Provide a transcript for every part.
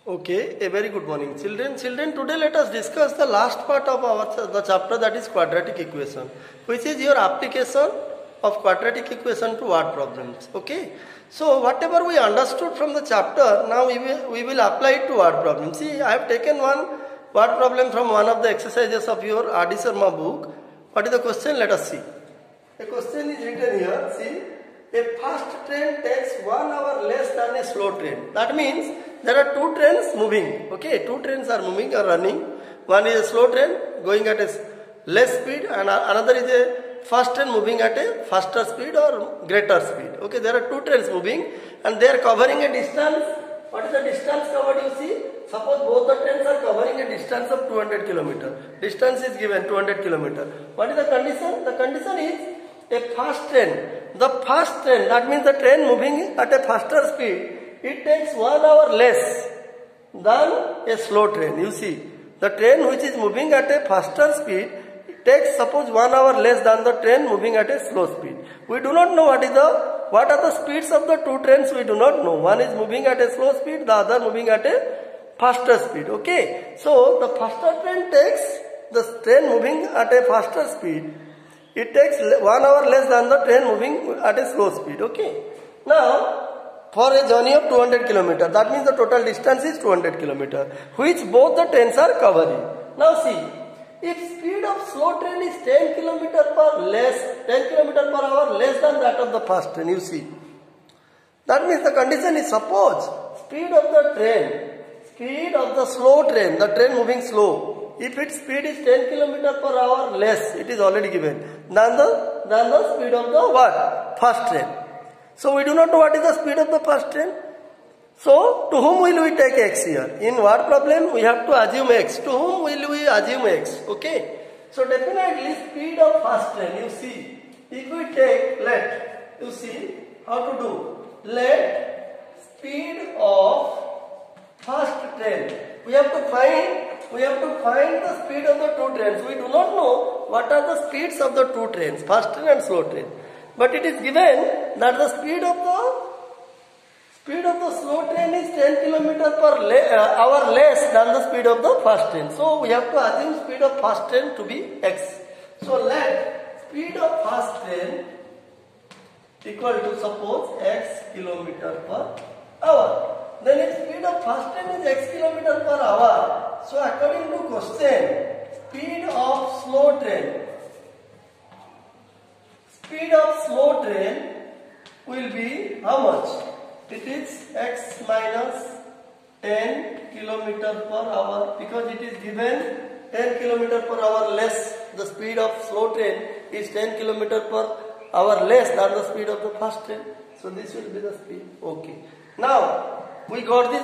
Okay, a very good morning, children. Children, today let us discuss the last part of the chapter, that is quadratic equation, which is your application of quadratic equation to word problems. Okay, so whatever we understood from the chapter, now we will apply it to word problems. See, I have taken one word problem from one of the exercises of your R.D. Sharma book. What is the question? Let us see. The question is written here. See, a fast train takes 1 hour less than a slow train. That means there are two trains moving. Okay, two trains are moving or running. One is a slow train going at a less speed, and another is a fast train moving at a faster speed or greater speed. Okay, there are two trains moving and they are covering a distance. What is the distance covered? You see, suppose both the trains are covering a distance of 200 km. Distance is given 200 km. What is the condition? The condition is a fast train. The fast train, that means the train moving at a faster speed, it takes 1 hour less than a slow train. You see, the train which is moving at a faster speed takes suppose 1 hour less than the train moving at a slow speed. We do not know what are the speeds of the two trains. We do not know. One is moving at a slow speed, the other moving at a faster speed. Okay, so the faster train takes the train moving at a faster speed. It takes 1 hour less than the train moving at a slow speed. Okay. Now, for a journey of 200 km, that means the total distance is 200 km, which both the trains are covering. Now see, if speed of slow train is 10 km per hour less than that of the fast train, you see. That means the condition is, suppose speed of the slow train, the train moving slow, if its speed is 10 km per hour less, it is already given, than the speed of the what? Fast train. So we do not know what is the speed of the fast train. So to whom will we take x here? In word problem we have to assume x. To whom will we assume x? Okay. So definitely speed of fast train, you see, if we take, you see how to do. Let speed of fast train. We have to find the speed of the two trains. We do not know what are the speeds of the two trains, fast train and slow train. But it is given that the speed of the slow train is 10 km per hour less than the speed of the fast train. So we have to assume speed of fast train to be x. So let speed of fast train equal to suppose x km per hour. Then if speed of fast train is x km per hour, so according to question, speed of slow train will be how much? It is x minus 10 km per hour, because it is given 10 km per hour less. The speed of slow train is 10 km per hour less than the speed of the fast train. So this will be the speed. Okay. Now we got the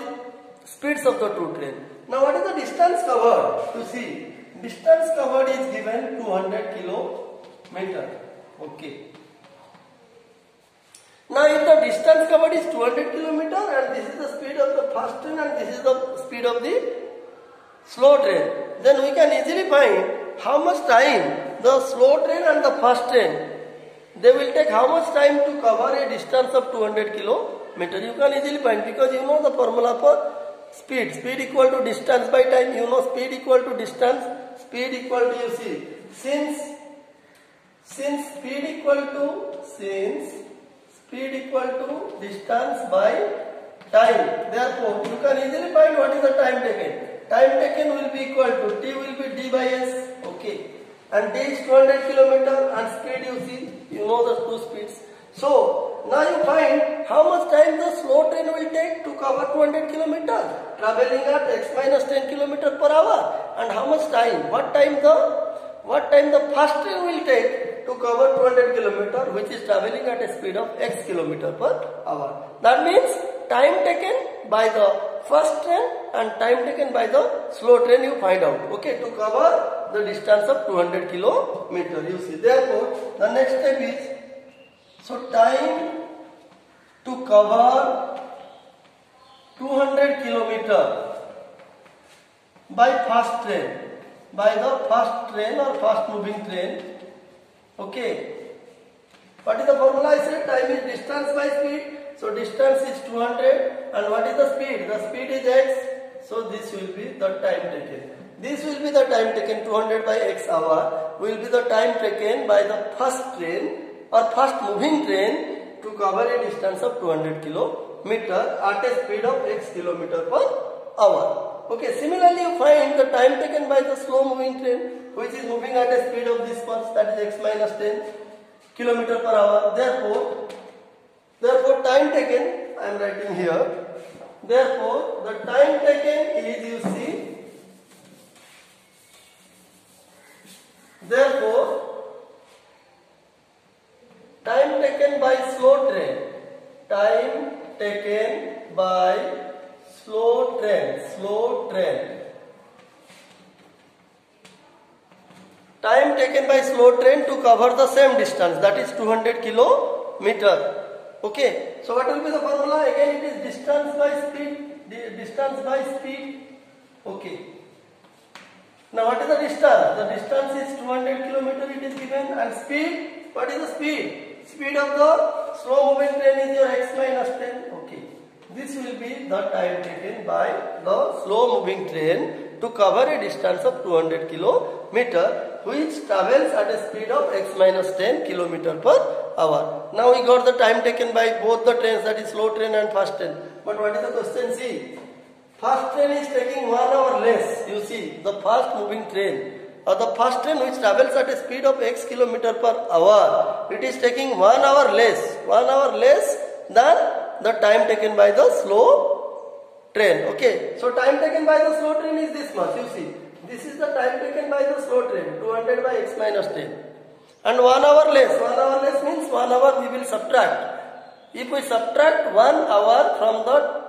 speeds of the two trains. Now what is the distance covered? You see, distance covered is given 200 km. Okay. Now if the distance covered is 200 km and this is the speed of the fast train and this is the speed of the slow train, then we can easily find how much time the slow train and the fast train, they will take how much time to cover a distance of 200 km. You can easily find, because you know the formula for speed. Speed equal to distance by time. You know speed equal to distance. Speed equal to, you see, since speed equal to distance by time. Therefore, you can easily find what is the time taken. Time taken will be equal to T will be D by S. Okay. And D is 200 km and speed, you see, you know the two speeds. So now you find how much time the slow train will take to cover 200 km, traveling at x minus 10 km per hour, and how much time, what time the fast train will take to cover 200 km, which is traveling at a speed of x km per hour. That means time taken by the first train and time taken by the slow train you find out. Okay, to cover the distance of 200 km. You see, therefore the next step is, so time to cover 200 km by fast train, by the fast train or fast moving train. Okay. What is the formula? I said time is distance by speed. So distance is 200 and what is the speed? The speed is x. So this will be the time taken. This will be the time taken 200 by x hour will be the time taken by the first train or first moving train to cover a distance of 200 kilometer at a speed of x kilometer per hour. Okay, similarly you find the time taken by the slow moving train which is moving at a speed of this much, that is x minus 10 kilometer per hour. Therefore time taken, I am writing here, therefore the time taken is, you see, therefore time taken by slow train, time taken by slow train, time taken by slow train to cover the same distance, that is 200 kilometer. Okay, so what will be the formula? Again it is distance by speed, okay. Now what is the distance? The distance is 200 kilometer it is given, and speed, what is the speed? Speed of the slow moving train is your x minus 10, okay. This will be the time taken by the slow moving train to cover a distance of 200 kilometer which travels at a speed of x minus 10 kilometer per hour. Now we got the time taken by both the trains, that is slow train and fast train. But what is the question? See, fast train is taking 1 hour less. You see, the fast moving train or the fast train which travels at a speed of x kilometer per hour, it is taking 1 hour less than the time taken by the slow train. Okay, so time taken by the slow train is this much. You see, this is the time taken by the slow train, 200 by x minus 10, and 1 hour less. 1 hour less means 1 hour we will subtract. If we subtract 1 hour from the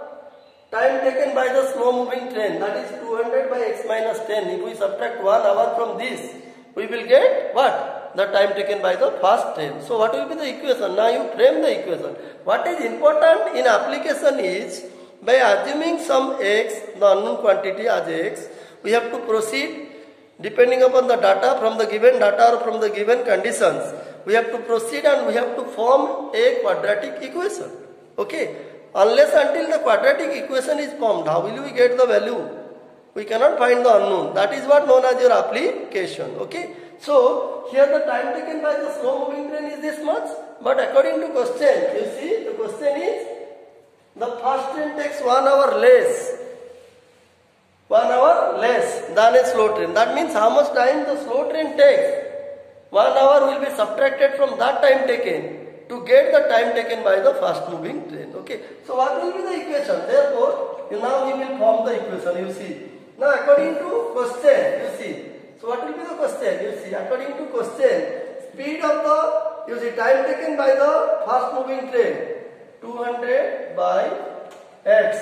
time taken by the slow moving train, that is 200 by x minus 10, if we subtract 1 hour from this, we will get what? The time taken by the fast train. So what will be the equation? Now you frame the equation. What is important in application is, by assuming some x, the unknown quantity as x, we have to proceed depending upon the data, from the given data or from the given conditions. We have to proceed and we have to form a quadratic equation. Okay. Unless until the quadratic equation is formed, how will we get the value? We cannot find the unknown. That is what known as your application. Okay. So here the time taken by the slow moving train is this much. But according to question, you see, the question is, the fast train takes 1 hour less. 1 hour less than a slow train. That means how much time the slow train takes? 1 hour will be subtracted from that time taken to get the time taken by the fast moving train. Okay. So what will be the equation? Therefore, now we will form the equation. You see. Now according to question, you see. So what will be the question? You see, according to question, speed of the, you see, time taken by the fast moving train, 200 by x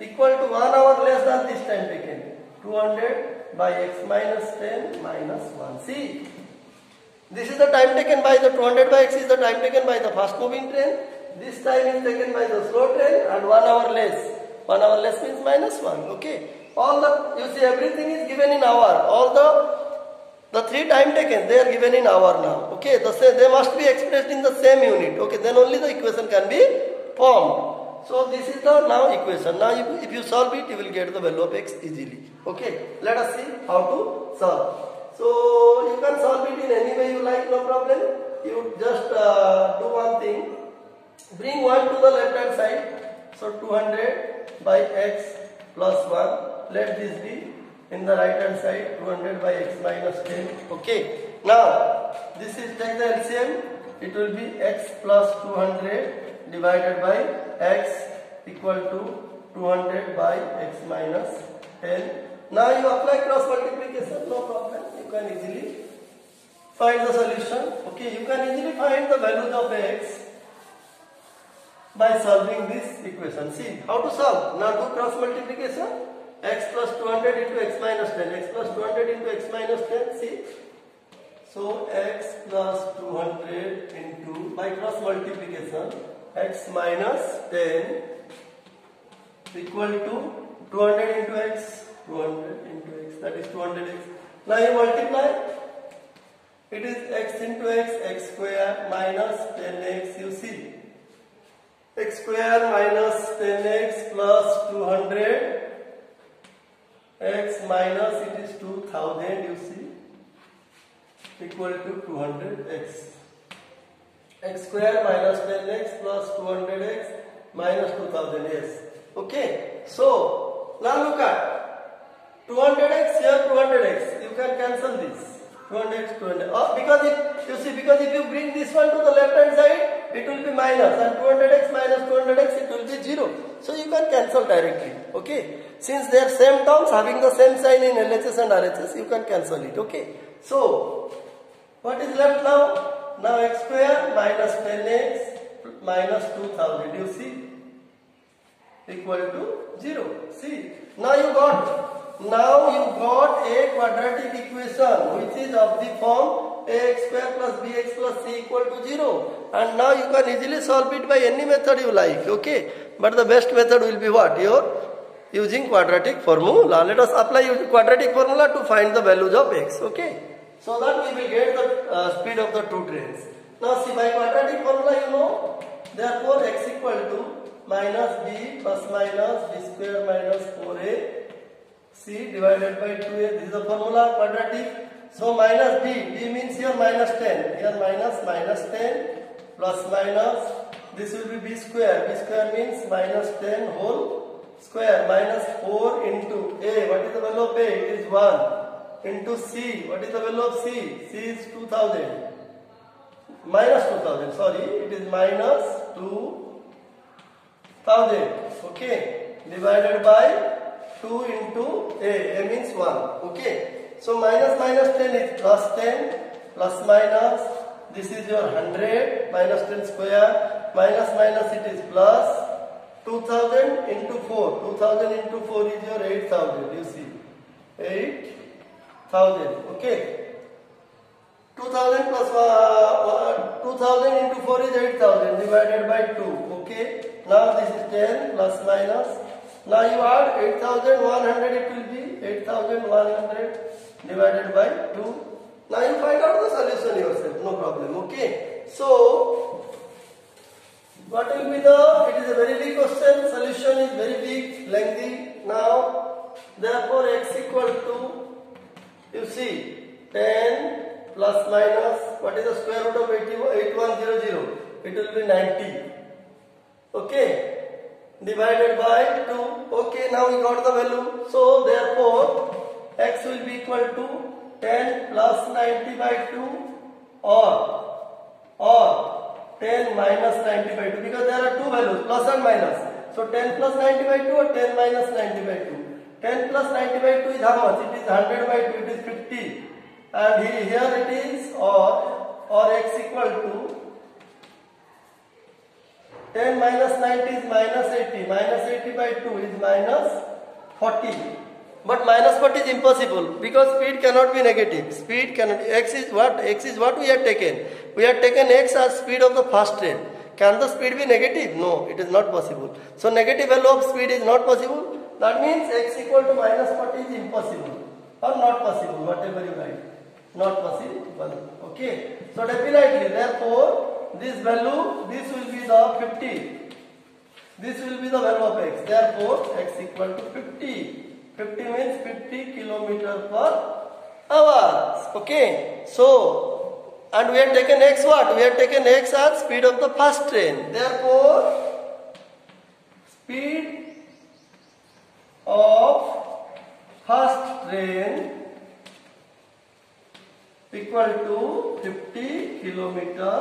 equal to 1 hour less than this time taken. 200 by x minus 10 minus 1. See, this is the time taken by the 200 by x is the time taken by the fast moving train. This time is taken by the slow train, and 1 hour less. 1 hour less means minus 1. Okay. All the, you see, everything is given in hour. All the 3 time taken, they are given in hour now. Okay. They must be expressed in the same unit. Okay. Then only the equation can be formed. So this is the now equation. Now if you solve it, you will get the value of x easily. Okay. Let us see how to solve. So you can solve it in any way you like, no problem. You just do one thing. Bring 1 to the left hand side. So 200 by x plus 1. Let this be in the right hand side, 200 by x minus 10. Okay. Now this is, take the LCM. It will be x plus 200 divided by x equal to 200 by x minus 10. Now you apply cross multiplication, no problem. You can easily find the solution. Okay, you can easily find the values of x by solving this equation. See how to solve. Now do cross multiplication. X plus 200 into x minus 10. X plus 200 into x minus 10. See. So x plus 200 into, by cross multiplication, x minus 10 equal to 200 into x. 200 into x, that is 200x. Now you multiply. It is x into x square minus 10x. You see, x square minus 10x plus 200 minus it is 2000, you see, equal to 200x. X square minus 10x plus 200x minus 2000, yes. Okay, so now look at 200x here, 200x, you can cancel this. 200x, 200. Because if you bring this one to the left hand side, it will be minus, and 200x minus 200x, it will be 0. So you can cancel directly. Okay. Since they are same terms having the same sign in LHS and RHS, you can cancel it. Okay. So what is left now? Now x square minus 10x minus 2000. You see, equal to 0. See. Now you got a quadratic equation which is of the form ax square plus bx plus c equal to 0. And now you can easily solve it by any method you like. Okay. But the best method will be what? Using quadratic formula. Let us apply quadratic formula to find the values of x. Okay. So that we will get the speed of the two trains. Now see, by quadratic formula you know, therefore x equal to minus b plus minus b square minus 4a c divided by 2a. This is the formula quadratic. So minus b means here minus 10, here minus 10 plus minus, this will be b square means minus 10 whole square minus 4 into a. What is the value of a? It is 1 into c. What is the value of c? C is 2000. Minus 2000, sorry, it is minus 2000. Okay, divided by 2 into a means 1. Okay, so minus 10 is plus 10, plus minus, this is your 100, minus 10 square, minus it is plus 2000 into 4. 2000 into 4 is your 8000, you see, 8000. Okay, 2000 plus 2000 into 4 is 8000 divided by 2. Okay, now this is 10 plus minus. Now you add 8100, it will be 8100 divided by 2. Now you find out the solution yourself, no problem. Okay, so what will be it is a very big question, solution is very big, lengthy. Now therefore x equal to, you see, 10 plus minus, what is the square root of 8100? It will be 90. Okay, divided by 2. Okay, now we got the value. So therefore x will be equal to 10 plus 90 by 2 or 10 minus 90 by 2, because there are two values, plus and minus. So 10 plus 90 by 2 or 10 minus 90 by 2. 10 plus 90 by 2 is how much? It is 100 by 2, it is 50. And here it is or x equal to 10 minus 90 is minus 80. Minus 80 by 2 is minus 40. But minus 40 is impossible because speed cannot be negative. Speed cannot. X is what? X is what we have taken. We have taken x as speed of the fast train. Can the speed be negative? No, it is not possible. So negative value of speed is not possible. That means x equal to minus 40 is impossible or not possible, whatever you write. Not possible. Okay. So definitely, therefore, this value, this will be the 50. This will be the value of x. Therefore, x equal to 50. 50 means 50 km per hour. Okay. So, and we have taken x what? We have taken x as speed of the fast train. Therefore, speed of fast train equal to 50 km per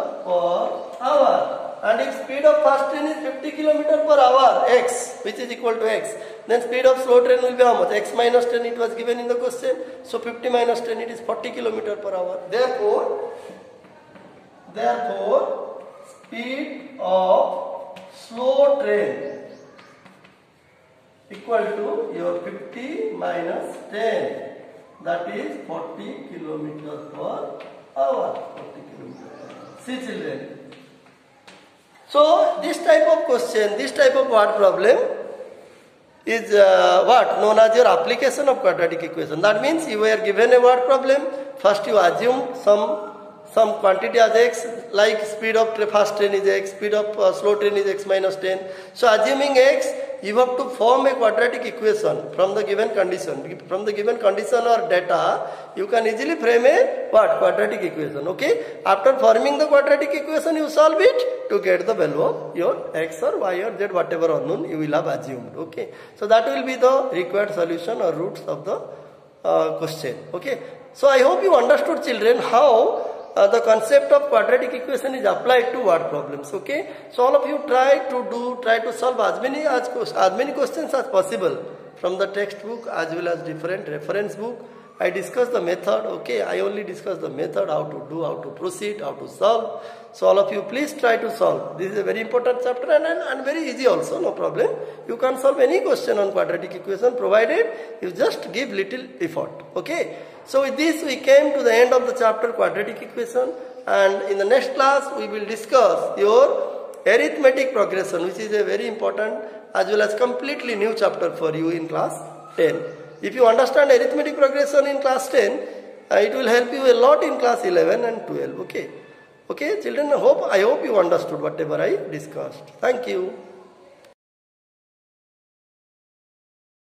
hour. And if speed of fast train is 50 km per hour, x, which is equal to x, then speed of slow train will be how much? X minus 10, it was given in the question. So 50 minus 10, it is 40 km per hour. Therefore, speed of slow train equal to your 50 minus 10. That is 40 km per hour. 40 km per hour. See children. So this type of question, this type of word problem is what? Known as your application of quadratic equation. That means you were given a word problem. First you assume some quantity as x, like speed of fast train is x, speed of slow train is x minus 10. So assuming x, you have to form a quadratic equation from the given condition. From the given condition or data, you can easily frame a what? Quadratic equation. Okay. After forming the quadratic equation, you solve it to get the value of your x or y or z, whatever unknown you will have assumed. Okay. So that will be the required solution or roots of the question. Okay. So I hope you understood, children, how the concept of quadratic equation is applied to word problems. Okay. So all of you try to solve as many questions as possible from the textbook as well as different reference book. I discussed the method. Okay. I only discussed the method, how to do, how to proceed, how to solve. So all of you please try to solve. This is a very important chapter and very easy also, no problem. You can solve any question on quadratic equation provided you just give little effort. Okay. So with this we came to the end of the chapter quadratic equation, and in the next class we will discuss your arithmetic progression, which is a very important as well as completely new chapter for you in class 10. If you understand arithmetic progression in class 10, it will help you a lot in class 11 and 12. Okay. Okay, children, I hope you understood whatever I discussed. Thank you.